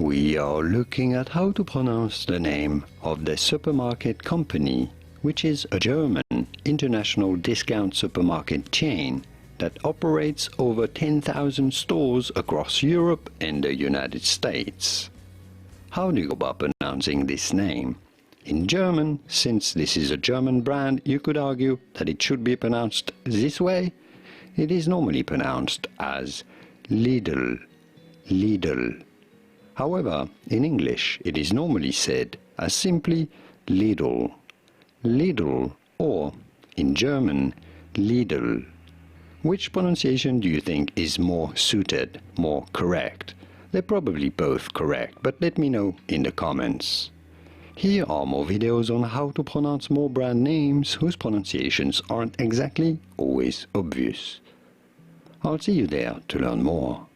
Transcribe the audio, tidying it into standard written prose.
We are looking at how to pronounce the name of the supermarket company, which is a German international discount supermarket chain that operates over 10,000 stores across Europe and the United States. How do you go about pronouncing this name? In German, since this is a German brand, you could argue that it should be pronounced this way. It is normally pronounced as Lidl, Lidl. However, in English, it is normally said as simply Lidl, Lidl, or, in German, Lidl. Which pronunciation do you think is more suited, more correct? They're probably both correct, but let me know in the comments. Here are more videos on how to pronounce more brand names whose pronunciations aren't exactly always obvious. I'll see you there to learn more.